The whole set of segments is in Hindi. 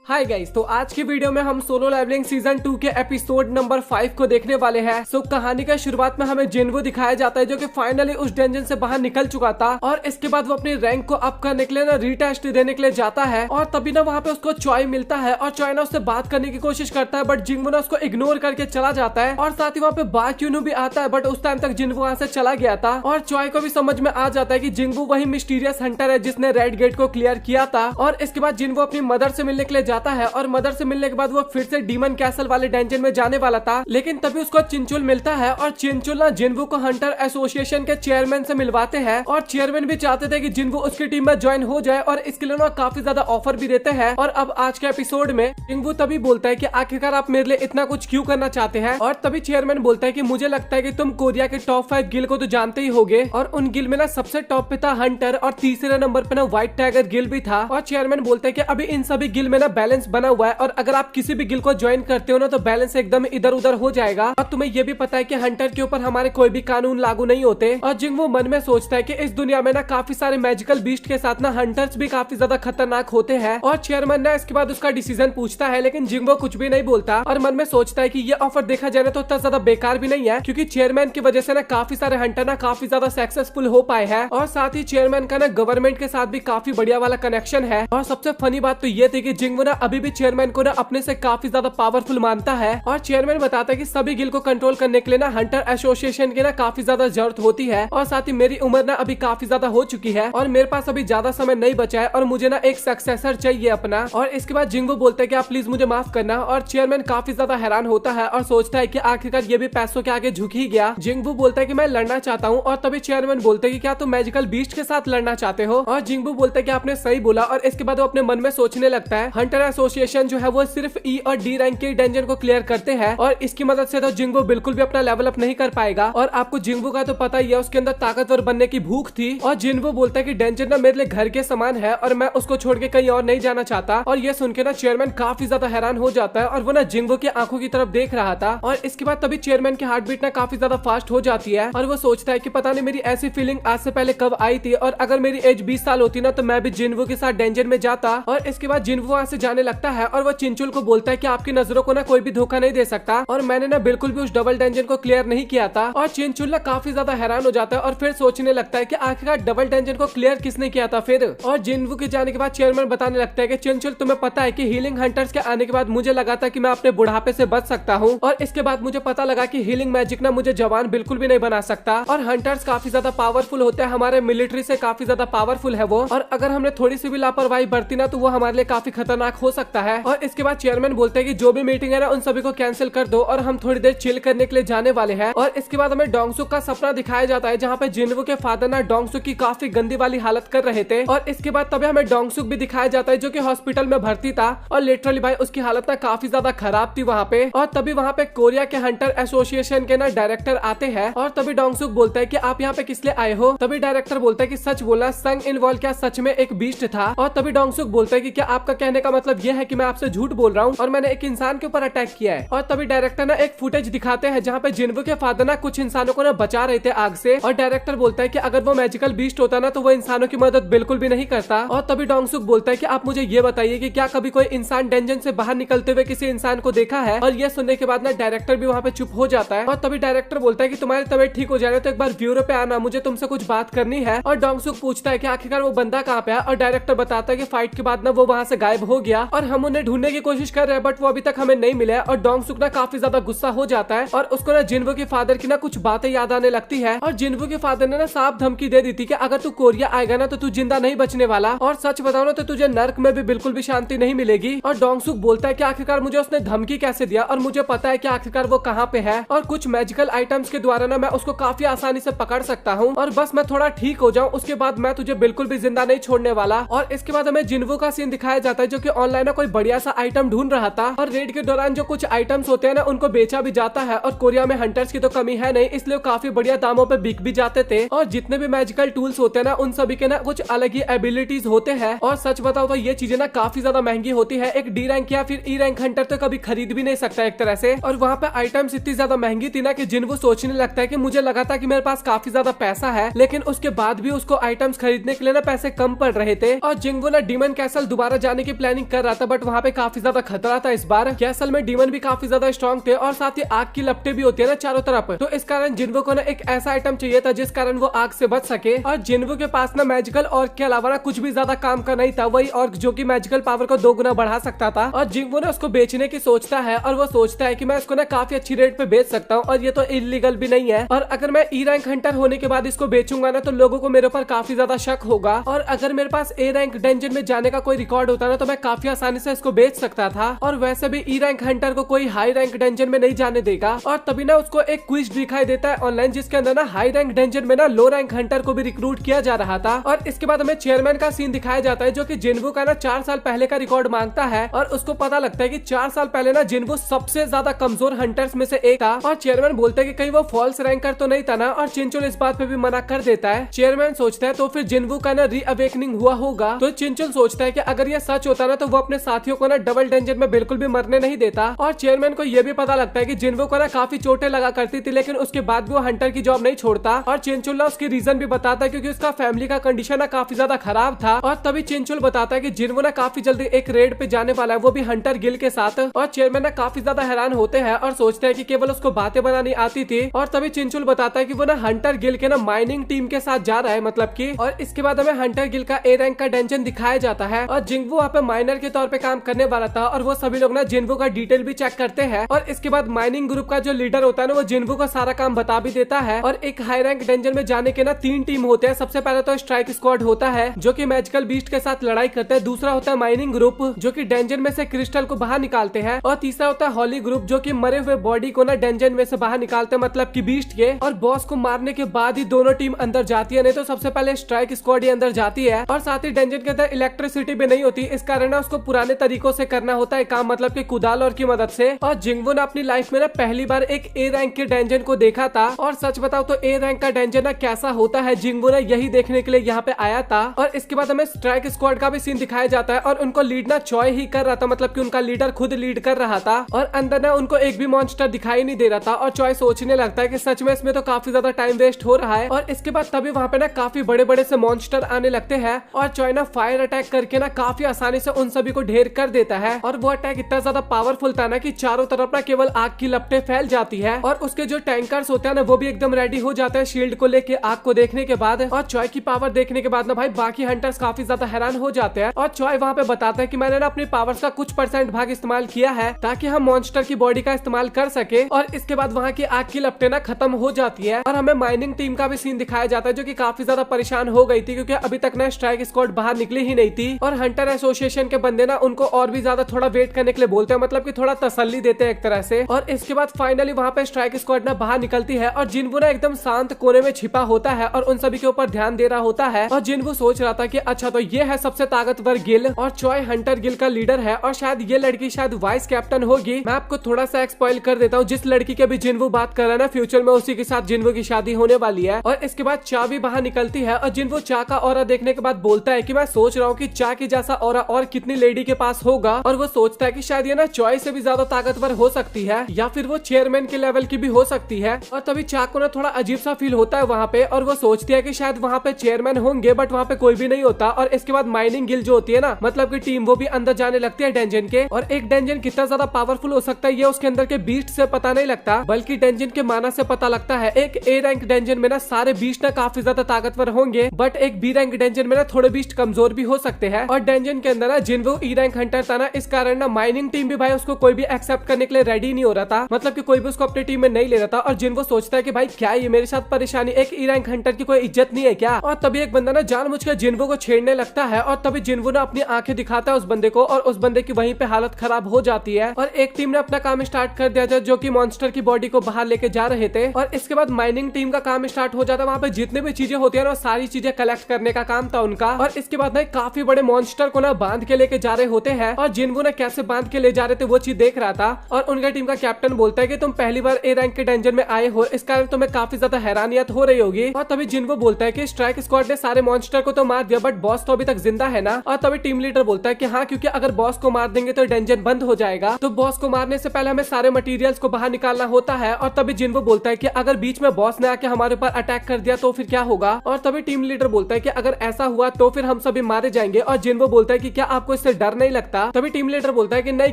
हाय गाइस, तो आज की वीडियो में हम सोलो लेवलिंग सीजन 2 के एपिसोड नंबर 5 को देखने वाले हैं। सो कहानी का शुरुआत में हमें जिन्वू दिखाया जाता है जो कि फाइनली उस डंजन से बाहर निकल चुका था और इसके बाद वो अपनी रैंक को अप करने के लिए ना रीटेस्ट देने के लिए जाता है और तभी ना वहाँ पे उसको चॉय मिलता है और चॉय ना उससे बात करने की कोशिश करता है, बट जिन्वू ना उसको इग्नोर करके चला जाता है और साथ ही वहाँ पे बाक्यूनू भी आता है, बट उस टाइम तक जिन्वू वहाँ से चला गया था और चॉय को भी समझ में आ जाता है कि जिन्वू वही मिस्टीरियस हंटर है जिसने रेड गेट को क्लियर किया था। और इसके बाद जिन्वू अपनी मदर से मिलने के लिए जाता है और मदर से मिलने के बाद वो फिर से डीमन कैसल वाले डंजन में जाने वाला था, लेकिन तभी उसको चिंचुल मिलता है और चिंचुल ना जिन्वू को हंटर एसोसिएशन के चेयरमैन से मिलवाते हैं और चेयरमैन भी चाहते थे कि जिन्वू उसकी टीम में ज्वाइन हो जाए और इसके लिए ना काफी ज्यादा ऑफर भी देते हैं। और अब आज के एपिसोड में जिन्वू तभी बोलता है कि आखिरकार आप मेरे लिए इतना कुछ क्यों करना चाहते हैं, और तभी चेयरमैन बोलता है कि मुझे लगता है कि तुम कोरिया के टॉप 5 गिल को तो जानते ही होगे और उन गिल में ना सबसे टॉप पे था हंटर और तीसरे नंबर पे ना व्हाइट टाइगर गिल भी था। और चेयरमैन बोलते हैं कि अभी इन सभी गिल में ना बैलेंस बना हुआ है और अगर आप किसी भी गिल को ज्वाइन करते हो ना तो बैलेंस एकदम इधर उधर हो जाएगा। और तुम्हें ये भी पता है कि हंटर के ऊपर हमारे कोई भी कानून लागू नहीं होते। और जिन्वू मन में सोचता है कि इस दुनिया में ना काफी सारे मैजिकल बीस्ट के साथ ना हंटर्स भी काफी ज्यादा खतरनाक होते हैं। और चेयरमैन ने इसके बाद उसका डिसीजन पूछता है, लेकिन जिन्वू कुछ भी नहीं बोलता और मन में सोचता है कि ये ऑफर देखा जाए तो उतना ज्यादा बेकार भी नहीं है, क्योंकि चेयरमैन की वजह से ना काफी सारे हंटर ना काफी ज्यादा सक्सेसफुल हो पाए हैं और साथ ही चेयरमैन का ना गवर्नमेंट के साथ भी काफी बढ़िया वाला कनेक्शन है। और सबसे फनी बात तो ये थी कि जिन्वू ना अभी भी चेयरमैन को ना अपने से काफी ज्यादा पावरफुल मानता है और चेयरमैन बताता है कि सभी गिल को कंट्रोल करने के लिए ना हंटर एसोसिएशन की ना काफी ज्यादा जरूरत होती है और साथ ही मेरी उम्र ना अभी काफी ज्यादा हो चुकी है और मेरे पास अभी ज्यादा समय नहीं बचा है और मुझे ना एक सक्सेसर चाहिए अपना। और इसके बाद जिन्वू बोलते हैं कि आप प्लीज मुझे माफ करना और चेयरमैन काफी ज्यादा हैरान होता है और सोचता है कि आखिरकार ये भी पैसों के आगे झुक ही गया। जिन्वू बोलता है कि मैं लड़ना चाहता हूँ और तभी चेयरमैन बोलते हैं कि क्या तुम मैजिकल बीस्ट के साथ लड़ना चाहते हो, और जिन्वू बोलता है कि आपने सही बोला। और इसके बाद वो अपने मन में सोचने लगता है हंटर एसोसिएशन जो है वो सिर्फ ई और डी रैंक के डंजन को क्लियर करते हैं और इसकी मदद से तो जिन्वू बिल्कुल भी अपना लेवल अप नहीं कर पाएगा। और आपको जिन्वू का तो पता ही है, उसके अंदर ताकतवर बनने की भूख थी। और जिन्वू बोलता है कि डंजन ना मेरे लिए घर के समान है और मैं उसको छोड़ के कहीं और नहीं जाना चाहता। और ये सुन के ना चेयरमैन काफी ज्यादा हैरान हो जाता है और वो ना जिन्वू की आंखों की तरफ देख रहा था। और इसके बाद तभी चेयरमैन की हार्ट बीट ना काफी ज्यादा फास्ट हो जाती है और वो सोचता है कि पता नहीं मेरी ऐसी फीलिंग आज से पहले कब आई थी, और अगर मेरी एज 20 साल होती ना तो मैं भी जिन्वू के साथ डंजन में जाता। और इसके बाद जिन्वू वहां से जाने लगता है और वो चिंचुल को बोलता है कि आपकी नजरों को ना कोई भी धोखा नहीं दे सकता और मैंने ना बिल्कुल भी उस डबल डंजन को क्लियर नहीं किया था। और चिंचुल ना काफी ज्यादा हैरान हो जाता है और फिर सोचने लगता है कि आखिरकार डबल डंजन को क्लियर किसने किया था फिर। और जिन्वू के जाने के बाद चेयरमैन बताने लगता है कि चिंचुल तुम्हें पता है कि हीलिंग हंटर्स के आने के बाद मुझे लगा था कि मैं अपने बुढ़ापे से बच सकता हूँ और इसके बाद मुझे पता लगा कि हीलिंग मैजिक ना मुझे जवान बिल्कुल भी नहीं बना सकता और हंटर्स काफी ज्यादा पावरफुल होते हैं, हमारे मिलिट्री से काफी ज्यादा पावरफुल है वो, और अगर हमने थोड़ी सी भी लापरवाही बरती ना तो वो हमारे लिए काफी खतरनाक हो सकता है। और इसके बाद चेयरमैन बोलते हैं कि जो भी मीटिंग है ना उन सभी को कैंसिल कर दो और हम थोड़ी देर चिल करने के लिए जाने वाले हैं। और इसके बाद हमें डोंगसुक का सपना दिखाया जाता है जहाँ पे जिन्वू के फादर ना डोंगसुक की काफी गंदी वाली हालत कर रहे थे। और इसके बाद तभी हमें डोंगसुक भी दिखाया जाता है जो कि हॉस्पिटल में भर्ती था और लिटरली भाई उसकी हालत ना काफी ज्यादा खराब थी वहाँ पे। और तभी वहाँ पे कोरिया के हंटर एसोसिएशन के ना डायरेक्टर आते हैं और तभी डोंगसुक बोलता है कि आप यहाँ पे किस लिए आए हो। तभी डायरेक्टर बोलता है कि सच बोला, संग इन्वॉल्व क्या सच में एक बीस्ट था। और तभी डोंगसुक बोलता है कि क्या आपका कहने का मतलब यह है कि मैं आपसे झूठ बोल रहा हूँ और मैंने एक इंसान के ऊपर अटैक किया है। और तभी डायरेक्टर ना एक फुटेज दिखाते हैं जहाँ पे जिन्वू के फादर ना कुछ इंसानों को ना बचा रहे थे आग से, और डायरेक्टर बोलता है कि अगर वो मैजिकल बीस्ट होता ना तो वो इंसानों की मदद बिल्कुल भी नहीं करता। और तभी डोंगसुक बोलता है कि आप मुझे ये बताइए कि क्या कभी कोई इंसान डंजन से बाहर निकलते हुए किसी इंसान को देखा है। और ये सुनने के बाद ना डायरेक्टर भी वहाँ पे चुप हो जाता है। और तभी डायरेक्टर बोलता है कि तुम्हारी तबीयत ठीक हो जाए तो एक बार ब्यूरो पे आना, मुझे तुमसे कुछ बात करनी है। और डोंगसुक पूछता है कि आखिरकार वो बंदा कहाँ पे है, और डायरेक्टर बताता है कि फाइट के बाद ना वो वहाँ से गायब हो गया और हम उन्हें ढूंढने की कोशिश कर रहे हैं बट वो अभी तक हमें नहीं मिला है। और डोंगसुक ना काफी ज्यादा गुस्सा हो जाता है और उसको ना जिन्वू के फादर की ना कुछ बातें याद आने लगती है। और जिन्वू के फादर ने ना साफ धमकी दे दी थी कि अगर तू कोरिया आएगा ना तो तू जिंदा नहीं बचने वाला, और सच बताओ ना तो तुझे नर्क में भी बिल्कुल भी शांति नहीं मिलेगी। और डोंगसुक बोलता है कि आखिरकार मुझे उसने धमकी कैसे दिया और मुझे पता है कि आखिरकार वो कहाँ पे है और कुछ मैजिकल आइटम्स के द्वारा ना मैं उसको काफी आसानी से पकड़ सकता हूँ और बस मैं थोड़ा ठीक हो जाऊँ उसके बाद मैं तुझे बिल्कुल भी जिंदा नहीं छोड़ने वाला। और इसके बाद हमें जिन्वू का सीन दिखाया जाता है जो कि ऑनलाइन कोई बढ़िया सा आइटम ढूंढ रहा था और रेड के दौरान जो कुछ आइटम्स होते हैं ना उनको बेचा भी जाता है। और कोरिया में हंटर्स की तो कमी है नहीं, इसलिए काफी बढ़िया दामों पे बिक भी जाते थे। और जितने भी मैजिकल टूल्स होते हैं ना उन सभी के ना कुछ अलग ही एबिलिटीज होते हैं। और सच बताओ तो ये चीजें ना काफी ज्यादा महंगी होती है, एक डी रैंक या फिर ई रैंक हंटर तो कभी खरीद भी नहीं सकता एक तरह से। और वहाँ पे आइटम्स इतनी ज्यादा महंगी थी ना कि जिन्वू सोचने लगता है कि मुझे लगा था कि मेरे पास काफी ज्यादा पैसा है, लेकिन उसके बाद भी उसको आइटम्स खरीदने के लिए ना पैसे कम पड़ रहे थे। और जिन्वू ना डीमन कैसल दोबारा जाने की प्लानिंग कर रहा था, बट वहाँ पे काफी ज्यादा खतरा था इस बार। असल में डीमन भी काफी ज्यादा स्ट्रॉन्ग थे और साथ ही आग की लपटें भी होती है ना चारों तरफ, तो इस कारण जिन्वो को ना एक ऐसा आइटम चाहिए था जिस कारण वो आग से बच सके। और जिन्वो के पास ना मैजिकल और के अलावा ना कुछ भी ज्यादा काम का नहीं था, वही और जो कि मैजिकल पावर को 2 गुना बढ़ा सकता था। और जिन्वो ने उसको बेचने की सोचता है और वो सोचता है कि मैं इसको ना काफी अच्छी रेट पे बेच सकता हूँ और ये तो इलीगल भी नहीं है। और अगर मैं E रैंक हंटर होने के बाद इसको बेचूंगा ना तो लोगों को मेरे ऊपर काफी ज्यादा शक होगा। और अगर मेरे पास A रैंक डंजन में जाने का कोई रिकॉर्ड होता ना तो मैं काफी आसानी से इसको बेच सकता था। और वैसे भी E रैंक हंटर को कोई हाई रैंक डंजन में नहीं जाने देगा। और तभी ना उसको एक क्विज दिखाई देता है ऑनलाइन, जिसके अंदर ना हाई रैंक डंजन में ना लो रैंक हंटर को भी रिक्रूट किया जा रहा था। और इसके बाद हमें चेयरमैन का सीन दिखाया जाता है जो कि जिन्वो का ना 4 साल पहले का रिकॉर्ड मांगता है। और उसको पता लगता है कि 4 साल पहले ना जिन्वो सबसे ज्यादा कमजोर हंटर्स में से एक था। और चेयरमैन बोलता है कि कहीं वो फॉल्स रैंकर तो नहीं था ना, और चिंचुल इस बात पे भी मना कर देता है। चेयरमैन सोचता है तो फिर जिन्वो का ना रीअवेकनिंग हुआ होगा। तो चिंचुल सोचता है कि अगर ये सच होता ना तो वो अपने साथियों को ना डबल डंजन में बिल्कुल भी मरने नहीं देता। और चेयरमैन को ये भी पता लगता है कि जिन्वो को ना काफी चोटें लगा करती थी, लेकिन उसके बाद भी वो हंटर की जॉब नहीं छोड़ता। और चिंचुल ना उसकी रीजन भी बताता है क्योंकि उसका फैमिली का कंडीशन ना काफी ज्यादा खराब था। और तभी चिंचुल बताता है कि जिन्वो ना काफी जल्दी एक रेड पे जाने वाला है, वो भी हंटर गिल के साथ। और चेयरमैन ना काफी ज्यादा हैरान होते हैं और सोचते हैं कि केवल उसको बातें बनानी आती थी। और तभी चिंचुल बताता है कि वो ना हंटर गिल के ना माइनिंग टीम के साथ जा रहा है, मतलब कि। और इसके बाद हमें हंटर गिल का A रैंक का डंजन दिखाया जाता है और जिन्वो वहाँ पे माइनर के तौर पे काम करने वाला था। और वो सभी लोग ना जिन्वो का डिटेल भी चेक करते हैं। और इसके बाद माइनिंग ग्रुप का जो लीडर होता है ना वो जिन्वो को सारा काम बता भी देता है। और एक हाई रैंक डंजन में जाने के ना 3 टीम होते हैं। सबसे पहले तो स्ट्राइक स्क्वाड होता है जो कि मैजिकल बीस्ट के साथ लड़ाई करता है। दूसरा होता है माइनिंग ग्रुप जो कि डंजन में से क्रिस्टल को बाहर निकालते हैं। और तीसरा होता है हॉली ग्रुप जो कि मरे हुए बॉडी को ना डंजन में से बाहर निकालते हैं, मतलब कि बीस्ट के। और बॉस को मारने के बाद ही दोनों टीम अंदर जाती है, नहीं तो सबसे पहले स्ट्राइक स्क्वाड ही अंदर जाती है। और साथ ही डंजन के अंदर इलेक्ट्रिसिटी भी नहीं होती, इस कारण ना उसको पुराने तरीकों से करना होता है काम, मतलब कि कुदाल और की मदद से। और जिन्वो ने अपनी लाइफ में ना पहली बार एक A रैंक के डंजन को देखा था। और सच बताओ तो A रैंक का डंजन ना कैसा होता है, जिन्वो ने यही देखने के लिए यहाँ पे आया था। और इसके बाद हमें स्ट्राइक स्क्वाड का भी सीन दिखाया जाता है और उनको लीड ना चॉय ही कर रहा था, मतलब कि उनका लीडर खुद लीड कर रहा था। और अंदर ना उनको एक भी मॉन्स्टर दिखाई नहीं दे रहा था। और चॉय सोचने लगता है कि सच में इसमें तो काफी ज्यादा टाइम वेस्ट हो रहा है। और इसके बाद तभी वहाँ पे ना काफी बड़े बड़े से मॉन्स्टर आने लगते हैं और चॉय ना फायर अटैक करके ना काफी आसानी से उन सभी को ढेर कर देता है। और वो अटैक इतना ज्यादा पावरफुल था ना कि चारों तरफ ना केवल आग की लपटें फैल जाती है। और उसके जो टैंकर्स होते हैं ना वो भी एकदम रेडी हो जाते हैं शील्ड को लेके आग को देखने के बाद। और चॉय की पावर देखने के बाद ना भाई बाकी हंटर्स काफी ज्यादा हैरान हो जाते हैं। और चॉय वहाँ पे बताता है कि मैंने ना अपनी पावर्स का कुछ % भाग इस्तेमाल किया है ताकि हम मॉन्स्टर की बॉडी का इस्तेमाल कर सके। और इसके बाद वहाँ की आग की लपटें ना खत्म हो जाती है। और हमें माइनिंग टीम का भी सीन दिखाया जाता है जो कि काफी ज्यादा परेशान हो गई थी क्योंकि अभी तक ना स्ट्राइक स्क्वाड बाहर निकली ही नहीं थी। और हंटर एसोसिएशन के बंदे ना उनको और भी ज्यादा थोड़ा वेट करने के लिए बोलते हैं, मतलब कि थोड़ा तसल्ली देते हैं एक तरह से। और इसके बाद फाइनली वहाँ पे स्ट्राइक स्क्वाड ना बाहर निकलती है और जिन्वो ना एकदम शांत कोने में छिपा होता है और उन सभी के ऊपर ध्यान दे रहा होता है। और जिन्वो सोच रहा था कि अच्छा तो ये है सबसे ताकतवर गिल और चॉय हंटर गिल का लीडर है और शायद ये लड़की शायद वाइस कैप्टन होगी। मैं आपको थोड़ा सा एक्सपॉइल कर देता हूँ, जिस लड़की के भी जिन्वो बात कर रहा है ना फ्यूचर में उसी के साथ जिन्वो की शादी होने वाली है। और इसके बाद चा भी बाहर निकलती है और जिन्वो चा का ऑरा देखने के बाद बोलता है कि मैं सोच रहा हूँ कि चा की जैसा ऑरा और कितनी लेडी के पास होगा। और वो सोचता है कि शायद ये ना चॉय से भी ज्यादा ताकतवर हो सकती है या फिर वो चेयरमैन के लेवल की भी हो सकती है। और तभी चा को ना थोड़ा अजीब सा फील होता है वहाँ पे और वो सोचती है कि शायद वहाँ पे चेयरमैन होंगे बट वहाँ पे कोई भी नहीं होता। और इसके बाद माइनिंग गिल जो होती है ना, मतलब की टीम, वो भी अंदर जाने लगती है डंजन के। और एक डंजन कितना ज्यादा पावरफुल हो सकता है ये उसके अंदर के बीस्ट से पता नहीं लगता, बल्कि डंजन के माना से पता लगता है। एक A रैंक डंजन में ना सारे बीस्ट ना काफी ज्यादा ताकतवर होंगे बट एक B रैंक डंजन में ना थोड़े बीस्ट कमजोर भी हो सकते हैं। और डंजन के अंदर ना जिन्वो E रैंक हंटर था ना, इस कारण ना माइनिंग टीम भी भाई उसको कोई भी एक्सेप्ट करने के लिए रेडी नहीं हो रहा था, मतलब कि कोई भी उसको अपनी टीम में नहीं ले रहा था। और जिन्वो सोचता है कि भाई क्या ये मेरे साथ परेशानी, एक E रैंक हंटर की कोई इज्जत नहीं है क्या। और तभी एक बंदा ना जानबूझकर जिन्वो को छेड़ने लगता है और तभी जिन्वो ना अपनी आंखें दिखाता है उस बंदे को और उस बंदे की वहीं पे हालत खराब हो जाती है। और एक टीम ने अपना काम स्टार्ट कर दिया था जो कि मॉन्स्टर की बॉडी को बाहर लेके जा रहे थे। और इसके बाद माइनिंग टीम का काम स्टार्ट हो जाता है, वहाँ पे जितने भी चीजें होती है ना सारी चीजें कलेक्ट करने का काम था उनका। और इसके बाद ना काफी बड़े मॉन्स्टर को ना बांध के लेके जा रहे होते हैं और जिन्वो ने कैसे बांध के ले जा रहे थे वो चीज देख रहा था। और उनका टीम का कैप्टन बोलता है कि तुम पहली बार A रैंक के डंजन में आए हो, इस कारण तुम्हें काफी ज्यादा हैरानियत हो रही होगी। और तभी जिन्वो बोलता है कि स्ट्राइक स्क्वाड ने सारे मॉन्स्टर को तो मार दिया बट बॉस तो अभी तक जिंदा है ना। और तभी टीम लीडर बोलता है कि हाँ, क्योंकि अगर बॉस को मार देंगे तो डंजन बंद हो जाएगा, तो बॉस को मारने से पहले हमें सारे मटेरियल्स को बाहर निकालना होता है। और तभी जिन्वो बोलता है कि अगर बीच में बॉस ने आके हमारे ऊपर अटैक कर दिया तो फिर क्या होगा। और तभी टीम लीडर बोलता है कि अगर ऐसा हुआ तो फिर हम सभी मारे जाएंगे। और जिन्वो बोलता है कि क्या आपको उससे डर नहीं लगता। तभी टीम लीडर बोलता है कि नहीं,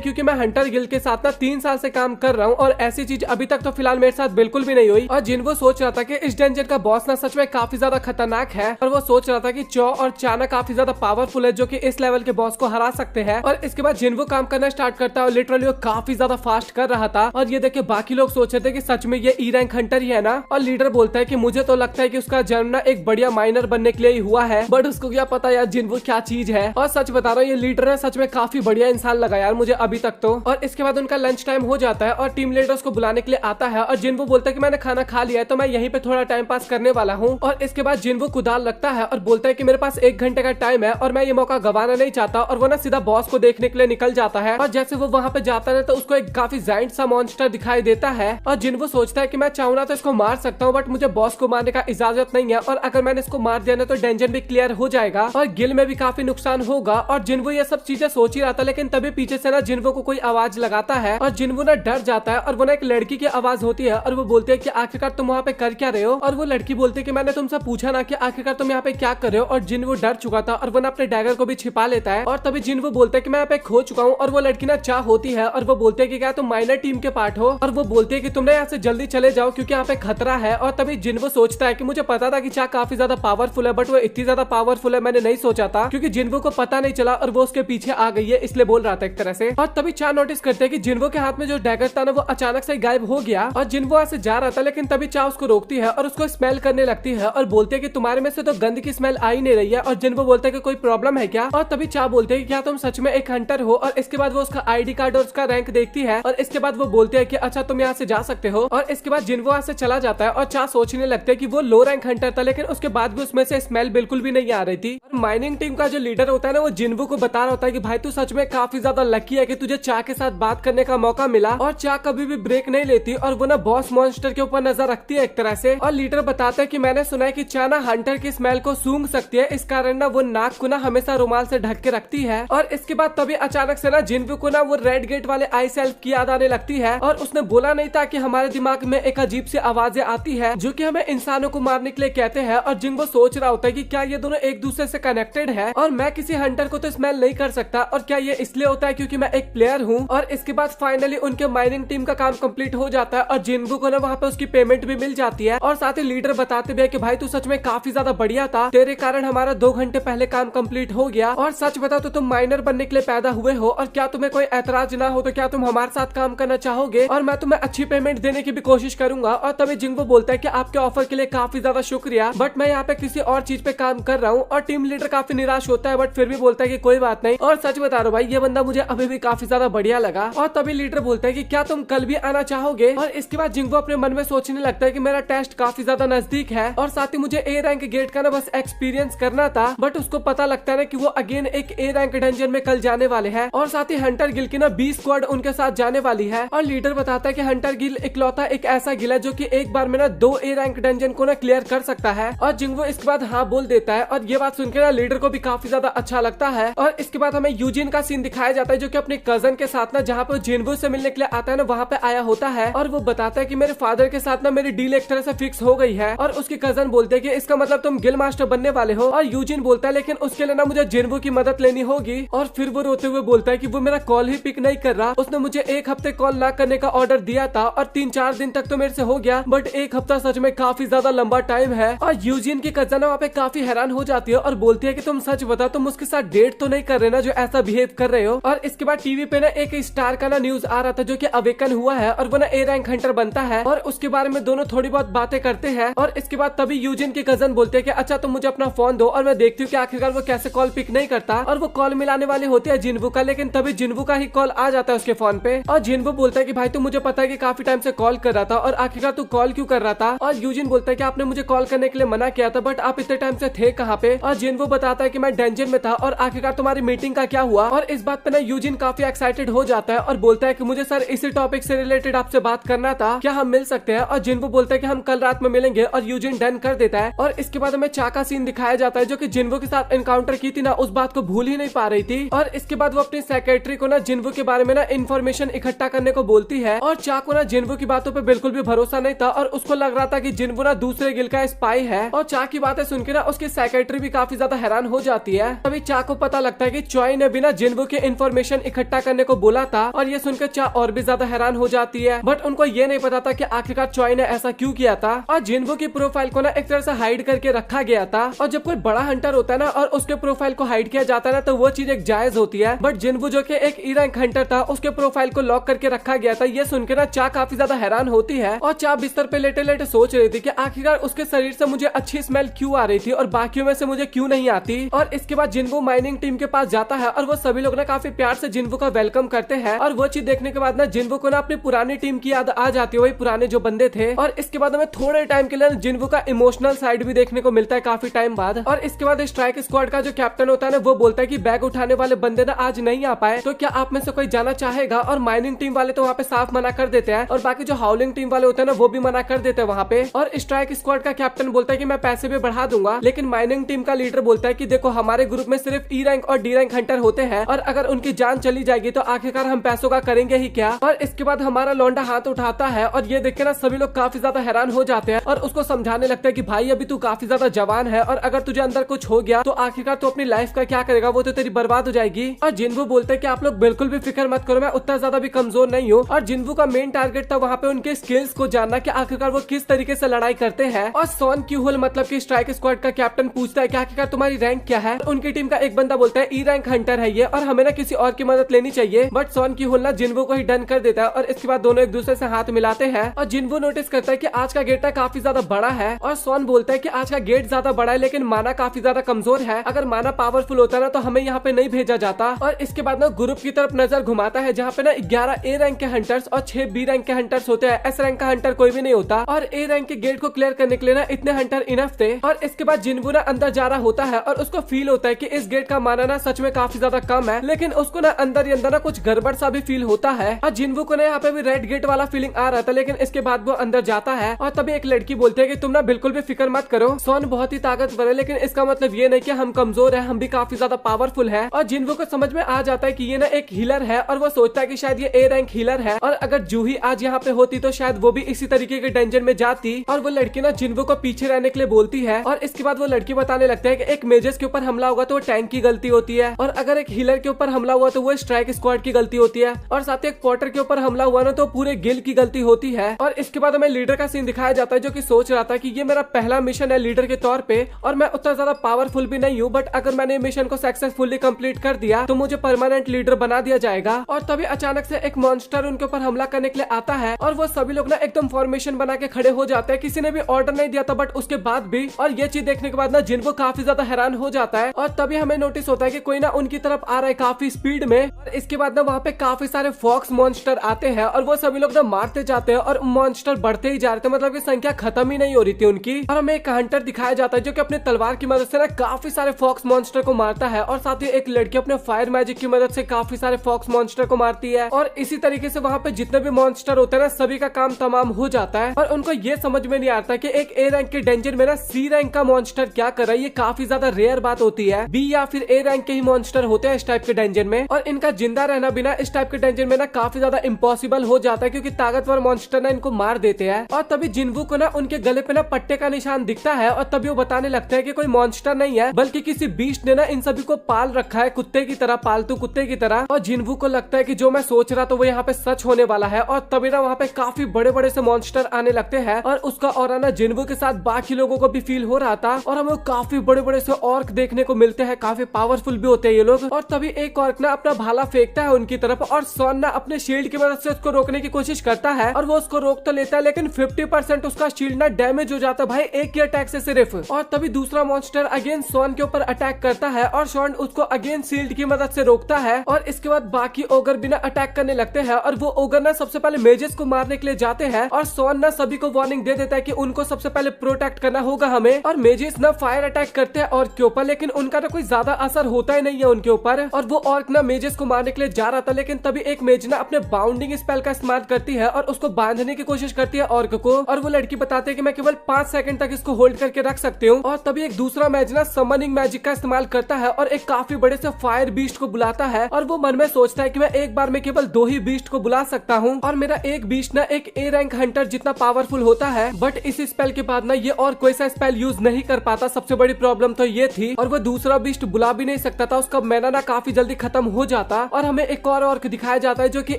क्योंकि मैं हंटर गिल्ड के साथ ना 3 साल से काम कर रहा हूँ और ऐसी चीज अभी तक तो फिलहाल मेरे साथ बिल्कुल भी नहीं हुई। और जिन्वो सोच रहा था कि इस डेंजन का बॉस ना सच में काफी ज्यादा खतरनाक है और वो सोच रहा था कि चो और चाना काफी ज्यादा पावरफुल है जो कि इस लेवल के बॉस को हरा सकते हैं। और इसके बाद जिन्वो काम करना स्टार्ट करता है और लिटरली वो काफी ज्यादा फास्ट कर रहा था। और ये देख के बाकी लोग सोच रहे थे कि सच में ये ई रैंक हंटर ही है ना। और लीडर बोलता है कि मुझे तो लगता है कि उसका जन्म ना एक बढ़िया माइनर बनने के लिए ही हुआ है, बट उसको क्या पता यार जिन्वो क्या चीज है। और सच बता रहा हूँ, ये लीडर है सच में काफी बढ़िया इंसान लगा यार मुझे अभी तक तो। और इसके बाद उनका लंच टाइम हो जाता है और टीम लीडर उसको बुलाने के लिए आता है और जिन्वो बोलता है कि मैंने खाना खा लिया है तो मैं यहीं पे थोड़ा टाइम पास करने वाला हूँ। और इसके बाद जिन्वो कुदाल लगता है और बोलता है कि मेरे पास 1 घंटे का टाइम है और मैं ये मौका गंवाना नहीं चाहता। और वो ना सीधा बॉस को देखने के लिए निकल जाता है। और जैसे वो वहाँ पे जाता है तो उसको एक काफी जाइंट सा मॉन्स्टर दिखाई देता है और जिन्वो सोचता है कि मैं चाहूँ ना तो इसको मार सकता हूँ, बट मुझे बॉस को मारने का इजाजत नहीं है और अगर मैंने इसको मार दिया ना तो डेंजन भी क्लियर हो जाएगा और गिल में भी काफी नुकसान होगा। और जिन्वो ये सब चीजें सोच ही रहा था, लेकिन तभी पीछे से ना जिन्वो को कोई आवाज लगाता है और जिन्वो ना डर जाता है और वो ना एक लड़की की आवाज होती है और वो बोलती है कि आखिरकार तुम वहाँ पे कर क्या रहे हो। और वो लड़की बोलती है कि मैंने तुमसे पूछा ना कि आखिरकार तुम यहाँ पे क्या कर रहे हो। और जिन्वो डर चुका था और वो ना अपने डैगर को भी छिपा लेता है। और तभी जिन्वो बोलता है कि मैं यहाँ पे खो चुका हूँ। और वो लड़की ना चाह होती है और वो बोलते है कि क्या तुम माइनर टीम के पार्ट हो। और वो बोलती है कि तुम यहाँ से जल्दी चले जाओ क्योंकि यहाँ पे खतरा है। और तभी जिन्वो सोचता है कि मुझे पता था कि चाह काफी ज्यादा पावरफुल है, बट वो इतनी ज्यादा पावरफुल है मैंने नहीं सोचा था, क्योंकि जिन्वो को पता नहीं चला और वो उसके पीछे आ गई है इसलिए बोल रहा था एक तरह से। और तभी चाह नोटिस करते हैं कि जिन्वो के हाथ में जो डैगर था ना वो अचानक से गायब हो गया। और जिन्वो ऐसे जा रहा था, लेकिन तभी चाह उसको रोकती है और उसको स्मेल करने लगती है और बोलती है कि तुम्हारे में से तो गंद की स्मेल आ ही नहीं रही है। और जिन्वो बोलता है कि कोई प्रॉब्लम है क्या। और तभी चाह बोलते हैं कि क्या तुम सच में एक हंटर हो। और इसके बाद वो उसका आईडी कार्ड और उसका रैंक देखती है और इसके बाद वो बोलते हैं कि अच्छा तुम यहाँ से जा सकते हो। और इसके बाद जिन्वो यहाँ से चला जाता है और चाह सोचने लगते है कि वो लो रैंक हंटर था, लेकिन उसके बाद भी उसमें से स्मेल बिल्कुल भी नहीं आ रही थी। और माइनिंग टीम का जो लीडर होता है ना वो जिन्वो को बता रहा होता है कि भाई तू सच में काफी ज्यादा लकी है कि तुझे चाह के साथ बात करने का मौका मिला। और चाह कभी भी ब्रेक नहीं लेती और वो ना बॉस मॉन्स्टर के ऊपर नजर रखती है एक तरह से। और लीडर बताता है कि मैंने सुना है कि चाह ना हंटर की स्मेल को सूंघ सकती है, इस कारण ना वो नाक को ना हमेशा रुमाल से ढक के रखती है। और इसके बाद तभी अचानक से ना जिन्वो को ना वो रेड गेट वाले आई सेल्फ की याद आने लगती है। और उसने बोला नहीं था कि हमारे दिमाग में एक अजीब सी आवाजें आती है जो कि हमें इंसानों को मारने के लिए कहते हैं। और जिन्वो सोच रहा होता है कि क्या ये दोनों एक दूसरे से कनेक्टेड है और मैं किसी हंटर को तो स्मेल नहीं कर सकता, और क्या ये इसलिए होता है क्योंकि मैं एक प्लेयर हूँ। और इसके बाद फाइनली उनके माइनिंग टीम का काम कंप्लीट हो जाता है और जिन्वो को ना वहाँ पे उसकी पेमेंट भी मिल जाती है। और साथ ही लीडर बताते भी है कि भाई तू सच में काफी ज्यादा बढ़िया था, तेरे कारण हमारा 2 घंटे पहले काम कंप्लीट हो गया। और सच बताओ तो तुम माइनर बनने के लिए पैदा हुए हो और क्या तुम्हें कोई ऐतराज ना हो तो क्या तुम हमारे साथ काम करना चाहोगे, और मैं तुम्हें अच्छी पेमेंट देने की भी कोशिश करूंगा। और तभी जिन्वो बोलता है कि आपके ऑफर के लिए काफी ज्यादा शुक्रिया, बट मैं यहाँ पे किसी और चीज पे काम कर रहा हूँ। और टीम लीडर काफी निराश होता है, बट फिर भी बोलता है कि कोई बात नहीं। और सच बता रहा हूँ भाई ये बंदा मुझे अभी भी काफी ज्यादा बढ़िया लगा। और तभी लीडर बोलता है कि क्या तुम कल भी आना चाहोगे। और इसके बाद जिन्वो अपने मन में सोचने लगता है कि मेरा टेस्ट काफी ज्यादा नजदीक है और साथ ही मुझे ए रैंक गेट का ना बस एक्सपीरियंस करना था, बट उसको पता लगता है ना कि वो अगेन एक ए रैंक डंजन में कल जाने वाले हैं। और साथ ही हंटर गिल की ना 20 स्क्वाड उनके साथ जाने वाली है। और लीडर बताता है कि हंटर गिल इकलौता एक ऐसा गिल है जो कि एक बार में ना 2 ए रैंक डंजन को ना क्लियर कर सकता है। और जिन्वो इसके बाद हाँ बोल देता है और ये बात सुनकर ना लीडर को भी काफी ज्यादा अच्छा लगता है। और इसके बाद हमें यूजिन का सीन दिखाया जाता है जो कि अपने कजन के साथ ना जहाँ पे जिन्वो से मिलने के लिए आता है ना वहाँ पे आया होता है। और वो बताता है कि मेरे फादर के साथ ना मेरी डील एक तरह से फिक्स हो गई है। और उसके कजन बोलते हैं कि इसका मतलब तुम गिल मास्टर बनने वाले हो। और यूजिन बोलता है लेकिन उसके लिए ना मुझे जिन्वो की मदद लेनी होगी। और फिर वो रोते हुए बोलता है कि वो मेरा कॉल ही पिक नहीं कर रहा, उसने मुझे 1 हफ्ते कॉल ना करने का ऑर्डर दिया था और 3-4 दिन तक तो मेरे से हो गया, बट 1 हफ्ता सच में काफी ज्यादा लंबा टाइम है। और यूजिन की कजन वहाँ पे काफी हैरान हो जाती है और बोलती है कि तुम सच बताओ तुम उसके साथ डेट तो नहीं कर रहे ना जो ऐसा बिहेव कर रहे हो। और इसके बाद टीवी पे ना एक स्टार का ना न्यूज आ रहा था जो कि अवेकन हुआ है और वो ना ए रैंक हंटर बनता है और उसके बारे में दोनों थोड़ी बहुत बातें करते हैं। और इसके बाद तभी यूजिन की कजन बोलते हैं कि अच्छा तुम मुझे अपना फोन दो और मैं देखती हूँ कि आखिरकार वो कैसे कॉल पिक नहीं करता। और वो कॉल मिलाने वाले होते हैं जिन्वो का, लेकिन तभी जिन्वो का ही कॉल आ जाता है उसके फोन पे। और जिन्वो बोलता है कि भाई तू मुझे पता है कि काफी टाइम से कॉल कर रहा था और आखिरकार तू कॉल क्यों कर रहा था। और यूजिन बोलता है कि आपने मुझे कॉल करने के लिए मना किया था, बट आप इतने टाइम से थे कहाँ पे। और जिन्वो बताता है कि मैं डेंजन में था और आखिरकार तुम्हारी मीटिंग का क्या हुआ। और इस बात पे ना यूजिन काफी एक्साइटेड हो जाता है और बोलता है कि मुझे सर इसी टॉपिक से रिलेटेड आपसे बात करना था, क्या हम मिल सकते हैं। और जिन्वो बोलता है कि हम कल रात में मिलेंगे और यूजिन डन कर देता है। और इसके बाद हमें चा का सीन दिखाया जाता है जो कि जिन्वो के साथ एनकाउंटर की थी ना उस बात को भूल ही नहीं पा रही थी। और इसके बाद वो अपनी सेक्रेटरी को ना जिन्वो के बारे में ना इन्फॉर्मेशन इकट्ठा करने को बोलती है। और चा को ना जिन्वो की बातों पे बिल्कुल भी भरोसा नहीं था और उसको लग रहा था कि जिन्वो ना दूसरे गिल का स्पाई है। और चा की बातें सुनकर ना उसकी सेक्रेटरी भी काफी ज्यादा हैरान हो जाती है। तभी चा को पता लगता है कि चॉय ने बिना जिन्वू की इन्फॉर्मेशन इकट्ठा करने को बोला था और ये सुनकर चा और भी ज्यादा हैरान हो जाती है। बट उनको ये नहीं पता था कि आखिरकार चॉय ने ऐसा क्यों किया था और जिन्वू की प्रोफाइल को ना एक तरह से हाइड करके रखा गया था। और जब कोई बड़ा हंटर होता है ना और उसके प्रोफाइल को हाइड किया जाता है ना तो वो चीज एक जायज होती है। बट जिन्वू जो कि एक ई रैंक हंटर था उसके प्रोफाइल को लॉक करके रखा गया था। ये सुनकर ना चा काफी ज्यादा हैरान होती है और चा बिस्तर पे लेटे लेटे सोच रही थी कि आखिरकार उसके शरीर से मुझे अच्छी स्मेल क्यों आ रही थी और बाकियों में से मुझे क्यों नहीं आती। और इसके बाद जिन्वू माइनिंग टीम के पास जाता है और वो सभी लोग ना काफी प्यार से जिन्वू का वेलकम करते हैं। और वो चीज देखने के बाद ना जिन्वू को ना अपनी पुरानी टीम की याद आ जाती है, वही पुराने जो बंदे थे। और इसके बाद हमें थोड़े टाइम के लिए जिन्वू का इमोशनल साइड भी देखने को मिलता है काफी टाइम बाद। और इसके बाद स्ट्राइक स्क्वाड का जो कैप्टन होता है ना वो बोलता है कि बैग उठाने वाले बंदे ना आज नहीं आ पाए, तो क्या आप में से कोई जाना चाहेगा। और माइनिंग टीम वाले तो वहाँ पे साफ मना कर देते हैं और बाकी जो हाउलिंग टीम वाले होते हैं ना वो भी मना कर देते हैं वहाँ पे। और स्ट्राइक स्क्वाड का कैप्टन बोलता है कि मैं पैसे भी बढ़ा दूंगा, लेकिन माइनिंग टीम का लीडर बोलता है कि देखो हमारे ग्रुप में सिर्फ ई रैंक और डी रैंक हंटर होते हैं और अगर उनकी जान चली जाएगी तो आखिरकार हम पैसों का करेंगे ही क्या। और इसके बाद हमारा लौंडा हाथ उठाता है और ये देख के ना सभी लोग काफी ज्यादा हैरान हो जाते हैं और उसको समझाने लगता है कि भाई अभी तू काफी ज्यादा जवान है और अगर तुझे अंदर कुछ हो गया तो आखिरकार तू अपनी लाइफ का क्या करेगा, वो तो तेरी बर्बाद हो जाएगी। और जिन्वू बोलते हैं कि आप लोग बिल्कुल भी फिक्र मत करो, मैं उतना ज्यादा भी कमजोर नहीं हूँ। और जिन्वू का मेन टारगेट था वहाँ पे उनके स्किल्स को जानना कि आखिरकार वो किस तरीके से लड़ाई करते हैं। और सॉन क्यूहुल मतलब कि स्ट्राइक स्क्वाड का कैप्टन पूछता है कि आखिरकार तुम्हारी रैंक क्या है। उनकी टीम का एक बंदा बोलता है ई रैंक हंटर है ये और हमें ना किसी और की मदद लेनी चाहिए। बट सॉन क्यूहुल ना जिन्वू को ही डन कर देता है और इसके बाद दोनों एक दूसरे से हाथ मिलाते हैं। और जिन्वू नोटिस करता है कि आज का गेट काफी ज्यादा बड़ा है और सॉन बोलता है कि आज का गेट ज्यादा बड़ा है लेकिन माना काफी ज्यादा कमजोर है, अगर माना पावरफुल होता ना तो हमें यहाँ पे नहीं भेजा जाता। और इसके बाद ना ग्रुप की तरफ नजर घुमाता है जहाँ पे ना 11 ए रैंक के हंटर्स और 6 बी रैंक के हंटर्स होते हैं, एस रैंक का हंटर कोई भी नहीं होता। और ए रैंक के गेट को क्लियर करने के लिए ना इतने हंटर इनफ थे। और इसके बाद जिन्वू ना अंदर जा रहा होता है और उसको फील होता है कि इस गेट का माना ना सच में काफी ज्यादा कम है, लेकिन उसको ना अंदर ही अंदर ना कुछ गड़बड़ सा भी फील होता है। और जिन्वू को ना यहाँ पे भी रेड गेट वाला फीलिंग आ रहा था, लेकिन इसके बाद वो अंदर जाता है और तभी एक लड़की बोलती है कि तुम ना बिल्कुल भी फिक्र मत करो, सॉन बहुत ही ताकतवर है लेकिन इसका मतलब ये नहीं कि हम कमजोर है, हम भी काफी ज्यादा पावरफुल है। और जिन्वू को समझ में आ जाता है कि ये ना एक हीलर है और वो सोचता है कि शायद ये ए रैंक हीलर है और अगर जूही आज यहाँ पे होती तो शायद वो भी इसी तरीके के डेंजर में जाती। और वो लड़की ना जिन्वू को पीछे रहने के लिए बोलती है और इसके बाद वो लड़की बताने लगता है कि एक मेजर्स के ऊपर हमला होगा तो वो टैंक की गलती होती है और अगर एक हीलर के ऊपर हमला हुआ तो वो स्ट्राइक स्क्वाड की गलती होती है और साथ ही एक पॉटर के ऊपर हमला हुआ ना तो पूरे गिल की गलती होती है। और इसके बाद हमें लीडर का सीन दिखाया जाता है जो कि सोच रहा था कि ये मेरा पहला मिशन है लीडर के तौर पे और मैं उतना ज्यादा पावरफुल भी नहीं हूँ, बट अगर मैंने मिशन को सक्सेसफुली कंप्लीट कर दिया तो मुझे परमानेंट लीडर बना दिया जाएगा। और तभी अचानक से एक मॉन्स्टर उनके ऊपर हमला करने के लिए आता है और वो सभी लोग ना एकदम फॉर्मेशन बना के खड़े हो जाते हैं, किसी ने भी ऑर्डर नहीं दिया था बट उसके बाद भी। और ये चीज देखने के बाद ना जिन्वू काफी ज्यादा हैरान हो जाता है और तभी हमें नोटिस होता है कि कोई ना उनकी तरफ आ रहा है काफी स्पीड में। और इसके बाद ना वहाँ पे काफी सारे फॉक्स मॉन्स्टर आते हैं और वो सभी लोग ना मारते जाते हैं और मॉन्स्टर बढ़ते ही जा रहे थे, मतलब की संख्या खत्म ही नहीं हो रही थी उनकी। और हमें एक हंटर दिखाया जाता है जो कि अपने तलवार की मदद से ना काफी सारे फॉक्स मॉन्स्टर को मारता है और साथ ही एक लड़की अपने फायर मैजिक की मदद से काफी सारे फॉक्स मॉन्स्टर को मारती है। और इसी तरीके से वहाँ पे जितने भी मॉन्स्टर होते हैं ना सभी का काम तमाम हो जाता है। और उनको ये समझ में नहीं आता कि एक ए रैंक के डेंजर में ना सी रैंक का मॉन्स्टर क्या कर रहा है, ये काफी ज्यादा रेयर बात होती है। बी या फिर ए रैंक के ही मॉन्स्टर होते हैं इस टाइप के डेंजर में और इनका जिंदा रहना बिना इस टाइप के डेंजर में ना काफी ज्यादा इम्पॉसिबल हो जाता है क्योंकि ताकतवर मॉन्स्टर ना इनको मार देते हैं। और तभी जिन्वू को ना उनके गले पे ना पट्टे का निशान दिखता है और तभी वो बताने लगता है कि कोई मॉन्स्टर नहीं है बल्कि किसी बीस्ट ने ना इन सभी को पाल रखा है कुत्ते की तरह, पालतू कुत्ते की तरह। और जिन्वू को लगता है कि जो मैं सोच रहा था वो यहाँ पे सच होने वाला है। और तभी ना वहाँ पे काफी बड़े बड़े से मॉन्स्टर आने लगते हैं और उसका ऑरा ना जिन्वू के साथ बाकी लोगों को भी फील हो रहा था। और हमें काफी बड़े बड़े से ऑर्क देखने को मिलते हैं, काफी पावरफुल भी होते हैं ये लोग। और तभी एक ऑर्क ना अपना भाला फेंकता है उनकी तरफ और सॉन ना अपने शील्ड की मदद से उसको रोकने की कोशिश करता है और वो उसको रोक तो लेता है लेकिन 50% उसका शील्ड ना डैमेज हो जाता है भाई एक ही अटैक से सिर्फ। और तभी दूसरा मॉन्स्टर अगेन सॉन के ऊपर अटैक करता है और सॉन उसको अगेन शील्ड की मदद से रोकता है। और इसके बाद बाकी ओगर बिना अटैक करने लगते हैं और वो ओगर ना सबसे पहले मेजेस को मारने के लिए जाते हैं और सॉन ना सभी को वार्निंग दे देता है कि उनको सबसे पहले प्रोटेक्ट करना होगा हमें। और मेजेस ना फायर अटैक करते हैं ऑर्क के ऊपर लेकिन उनका ना कोई ज्यादा असर होता ही नहीं है उनके ऊपर। और वो ऑर्क ना मेजेस को मारने के लिए जा रहा था लेकिन तभी एक मेज ना अपने बाउंडिंग स्पेल का इस्तेमाल करती है और उसको बांधने की कोशिश करती है ऑर्क को। और वो लड़की बताती है कि मैं केवल 5 सेकंड तक इसको होल्ड करके रख सकती हूँ। और तभी एक दूसरा मैज ना समनिंग मैजिक का इस्तेमाल करता है और एक काफी बड़े से फायर बीस्ट को बुलाता है। और वो मन में सोचता है कि मैं एक बार में केवल 2 ही बीस्ट को बुला सकता हूँ और मेरा एक बीस्ट ना एक ए रैंक हंटर जितना पावरफुल होता है। बट इस स्पेल के बाद ना ये और कोई सा स्पेल यूज नहीं कर पाता, सबसे बड़ी प्रॉब्लम तो ये थी। और वो दूसरा बीस्ट बुला भी नहीं सकता जाता उसका मैना ना काफी जल्दी खत्म हो जाता। और हमें एक और ऑर्क दिखाया जाता है जो कि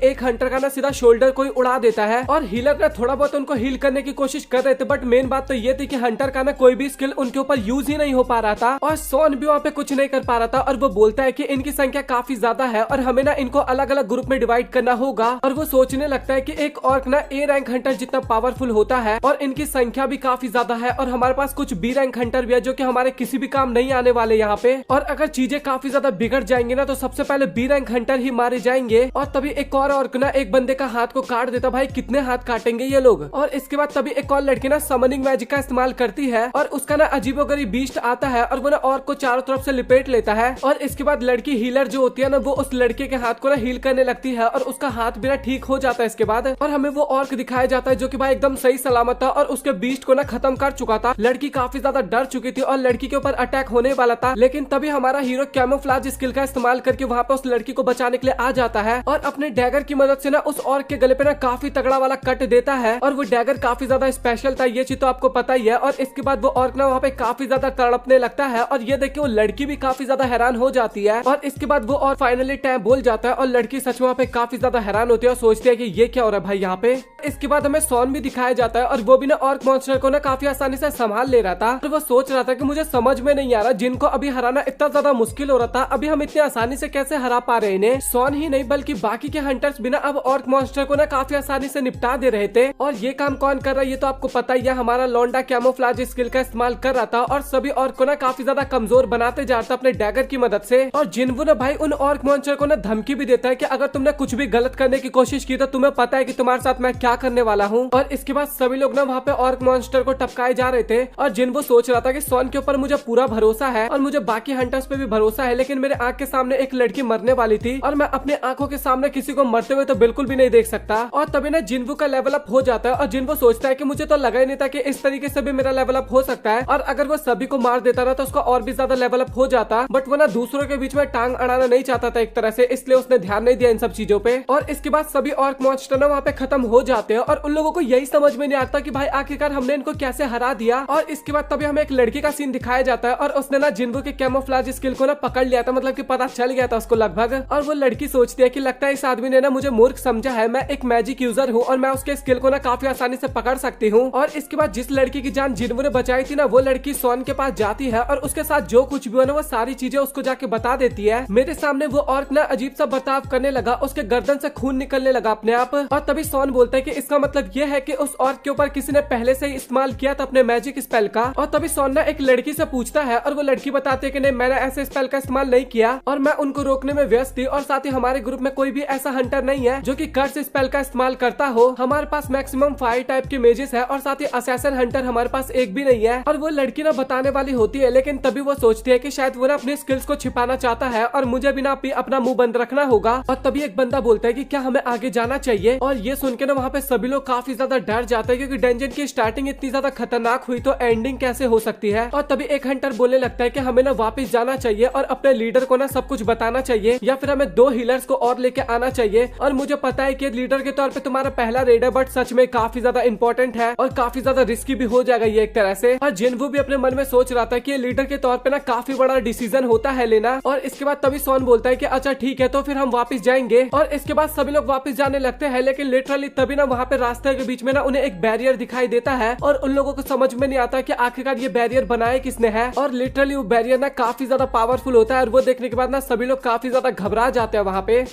एक हंटर का ना सीधा शोल्डर को ही उड़ा देता है। और हीलर ना थोड़ा बहुत उनको हील करने की कोशिश कर रहे थे, बट मेन बात तो ये थी कि हंटर का ना कोई भी स्किल उनके ऊपर यूज ही नहीं हो पा रहा था और सोन भी वहाँ पे कुछ नहीं कर पा रहा था। और वो बोलता है कि इनकी संख्या काफी ज्यादा है और हमें ना इनको अलग अलग ग्रुप में डिवाइड करना होगा। और वो सोचने लगता है कि एक ऑर्क ना ए रैंक हंटर जितना पावरफुल होता है और इनकी संख्या भी काफी ज्यादा है और हमारे पास कुछ बी रैंक हंटर भी है जो कि हमारे किसी भी काम नहीं आने वाले यहाँ पे। और अगर चीजें काफी ज्यादा बिगड़ जाएंगी ना तो सबसे पहले बी रैंक हंटर ही मारे जाएंगे। और तभी एक और ऑर्क ना एक बंदे का हाथ को काट देता। भाई कितने हाथ काटेंगे ये लोग। और इसके बाद तभी एक और लड़की ना समनिंग मैजिक का इस्तेमाल करती है और उसका ना अजीबोगरीब बीस्ट आता है और वो ना ऑर्क को चारों तरफ से लिपेट लेता है। और इसके बाद लड़की हीलर जो होती है ना वो उस लड़के के हाथ को ना हील करने लगती है और उसका हाथ भी ना ठीक हो जाता है इसके बाद। और हमें वो ऑर्क दिखाया जाता है जो कि भाई एकदम सही सलामत था और उसके बीस्ट को ना खत्म कर चुका था। लड़की काफी ज्यादा डर चुकी थी और लड़की के ऊपर अटैक होने वाला था, लेकिन तभी हमारा हीरो कैमोफ्लेज स्किल का इस्तेमाल करके वहाँ पे उस लड़की को बचाने के लिए आ जाता है और अपने डैगर की मदद से ना उस ऑर्क के गले पे ना काफी तगड़ा वाला कट देता है। और वो डैगर काफी ज्यादा स्पेशल था, ये चीज तो आपको पता ही है। और इसके बाद वो ऑर्क ना वहाँ पे काफी ज्यादा तड़पने लगता है और ये देख के वो लड़की भी काफी ज्यादा हैरान हो जाती है। और इसके बाद वो और फाइनली टैम बोल जाता है और लड़की सच में वहाँ पे काफी ज्यादा हैरान होती है और सोचती है कि ये क्या हो रहा है भाई यहाँ पे। इसके बाद हमें सोन भी दिखाया जाता है और वो भी ना ऑर्क मॉन्स्टर को ना काफी आसानी से संभाल ले रहा था। और वो सोच रहा था कि मुझे समझ में नहीं आ रहा, जिनको अभी हराना इतना ज्यादा मुश्किल हो रहा था अभी हम इतनी आसानी से कैसे हरा पा रहे हैं। सोन ही नहीं बल्कि बाकी के हंटर्स भी ना अब ऑर्क मॉन्स्टर को ना काफी आसानी से निपटा दे रहे थे। और ये काम कौन कर रहा है ये तो आपको पता ही है, हमारा लौंडा कैमोफ्लेज स्किल का इस्तेमाल कर रहा था और सभी ऑर्क को ना काफी ज्यादा कमजोर बनाते जा रहा था अपने डैगर की मदद से। और जिन्वो ना भाई उन ऑर्क मॉन्स्टर को ना धमकी भी देता है कि अगर तुमने कुछ भी गलत करने की कोशिश की तो तुम्हें पता है कि तुम्हारे साथ मैं क्या करने वाला हूँ। और इसके बाद सभी लोग ना वहाँ पे ऑर्क मॉन्स्टर को टपकाए जा रहे थे और जिन्वो सोच रहा था कि सोन के ऊपर मुझे पूरा भरोसा है और मुझे बाकी हंटर्स पे भी भरोसा है, लेकिन मेरे आंख के सामने एक लड़की मरने वाली थी और मैं अपने आंखों के सामने किसी को मरते हुए तो बिल्कुल भी नहीं देख सकता। और तभी ना जिन्वो का लेवल अप हो जाता है और जिन्वो सोचता है कि मुझे तो लगा ही नहीं था कि इस तरीके से भी मेरा लेवल अप हो सकता है। और अगर वो सभी को मार देता ना तो उसका और भी ज्यादा लेवल अप हो जाता, बट वो ना दूसरों के बीच में टांग अड़ाना नहीं चाहता था एक तरह से, इसलिए उसने ध्यान नहीं दिया इन सब चीजों पे। और इसके बाद सभी ऑर्क मॉन्स्टर ना वहाँ पे खत्म हो जाते हैं और उन लोगों को यही समझ में नहीं आता कि भाई आखिरकार हमने इनको कैसे हरा दिया। और इसके बाद तभी हमें एक लड़की का सीन दिखाया जाता है और उसने ना जिन्वो के कैमोफ्लेज स्किल को ना पकड़ लिया था, मतलब कि पता चल गया था उसको लगभग। और वो लड़की सोचती है कि लगता है इस आदमी ने ना मुझे मूर्ख समझा है, मैं एक मैजिक यूजर हूँ और मैं उसके स्किल को ना काफी आसानी से पकड़ सकती हूँ। और इसके बाद जिस लड़की की जान जिन्वो ने बचाई थी ना वो लड़की सोन के पास जाती है और उसके साथ जो कुछ भी हो ना वो सारी चीजें उसको जाके बता देती है। मेरे सामने वो ऑर्क ना अजीब सा बर्ताव करने लगा, उसके गर्दन से खून निकलने लगा अपने आप। और तभी सोन बोलता है कि इसका मतलब ये है कि उस ऑर्क के ऊपर किसी ने पहले से ही इस्तेमाल किया था अपने मैजिक स्पेल का। और तभी सोन ना एक लड़की से पूछता है और वो लड़की बताती है कि नहीं मैंने ऐसे स्पेल का इस्तेमाल नहीं किया और मैं उनको रोकने में व्यस्त थी। और साथ ही हमारे ग्रुप में कोई भी ऐसा हंटर नहीं है जो कि कर्स स्पेल का इस्तेमाल करता हो। हमारे पास मैक्सिमम 5 टाइप के मेजेस है और साथ ही असैसिन हंटर हमारे पास एक भी नहीं है। और वो लड़की ना बताने वाली होती है, लेकिन तभी वो सोचती है कि शायद वो ना अपनी स्किल्स को छिपाना चाहता है और मुझे भी ना अपना मुंह बंद रखना होगा। और तभी एक बंदा बोलता है कि क्या हमें आगे जाना चाहिए। और ये सुन के ना वहाँ पे सभी लोग काफी ज्यादा डर जाते हैं क्योंकि डंजन की स्टार्टिंग इतनी ज्यादा खतरनाक हुई तो एंडिंग कैसे हो सकती है। और तभी एक हंटर बोलने लगता है कि हमें ना वापस जाना चाहिए और अपने लीडर को ना सब कुछ बताना चाहिए या फिर हमें 2 हीलर्स को और लेके आना चाहिए। और मुझे पता है कि लीडर के तौर पे तुम्हारा पहला रेड है, बट सच में काफी ज्यादा इंपॉर्टेंट है और काफी ज्यादा रिस्की भी हो जाएगा ये एक तरह से। और जिन्वो भी अपने मन में सोच रहा था कि लीडर के तौर पे ना काफी बड़ा डिसीजन होता है लेना। और इसके बाद तभी सोन बोलता है कि अच्छा ठीक है तो फिर हम वापस जाएंगे। और इसके बाद सभी लोग वापस जाने लगते हैं, लेकिन लिटरली तभी ना वहाँ पे रास्ते के बीच में ना उन्हें एक बैरियर दिखाई देता है और उन लोगों को समझ में नहीं आता कि आखिरकार ये बैरियर बनाया किसने है। और लिटरली वो बैरियर ना काफी ज्यादा पावरफुल होता है और वो देखने के बाद ना सभी लोग काफी ज्यादा घबरा जाते हैं वहाँ पे।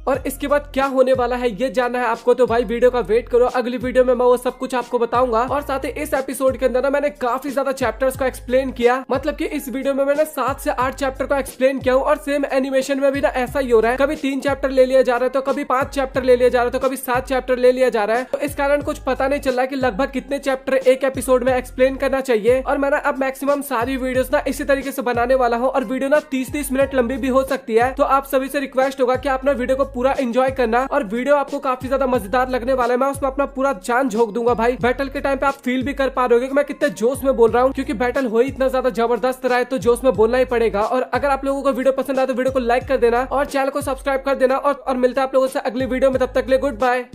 और इसके बाद क्या होने वाला है ये जानना है आपको तो भाई वीडियो का वेट करो, अगली वीडियो में मैं वो सब कुछ आपको बताऊंगा। और साथ ही इस एपिसोड के अंदर ना मैंने काफी ज्यादा चैप्टर्स को एक्सप्लेन किया, मतलब कि इस वीडियो में मैंने 7 से 8 चैप्टर को एक्सप्लेन किया हूँ। और सेम एनिमेशन में भी ना ऐसा ही हो रहा है, कभी 3 चैप्टर ले लिया जा रहा है तो कभी 5 चैप्टर ले लिया जा रहा है तो कभी 7 चैप्टर ले लिया जा रहा है। तो इस कारण कुछ पता नहीं चल रहा है कि लगभग कितने चैप्टर एक एपिसोड में एक्सप्लेन करना चाहिए। और मैं ना अब मैक्सिमम सारी वीडियोस ना इसी तरीके से बनाने वाला हूँ और वीडियो ना 30-30 मिनट लंबी भी हो सकती है। तो आप सभी से रिक्वेस्ट होगा कि आप ना वीडियो को पूरा एंजॉय करना और वीडियो आपको काफी ज्यादा मजेदार लगने वाला है। मैं उसमें अपना पूरा जान झोंक दूंगा भाई। बैटल के टाइम पे आप फील भी कर पा रहे हो कि मैं कितने जोश में बोल रहा हूँ, क्योंकि बैटल हो इतना ज्यादा जबरदस्त रहा है तो जोश में बोलना ही पड़ेगा। और अगर आप लोगों को वीडियो पसंद आए तो वीडियो को लाइक कर देना और चैनल को सब्सक्राइब कर देना और मिलता है आप लोगों से अगली वीडियो में, तब तक के लिए गुड बाय।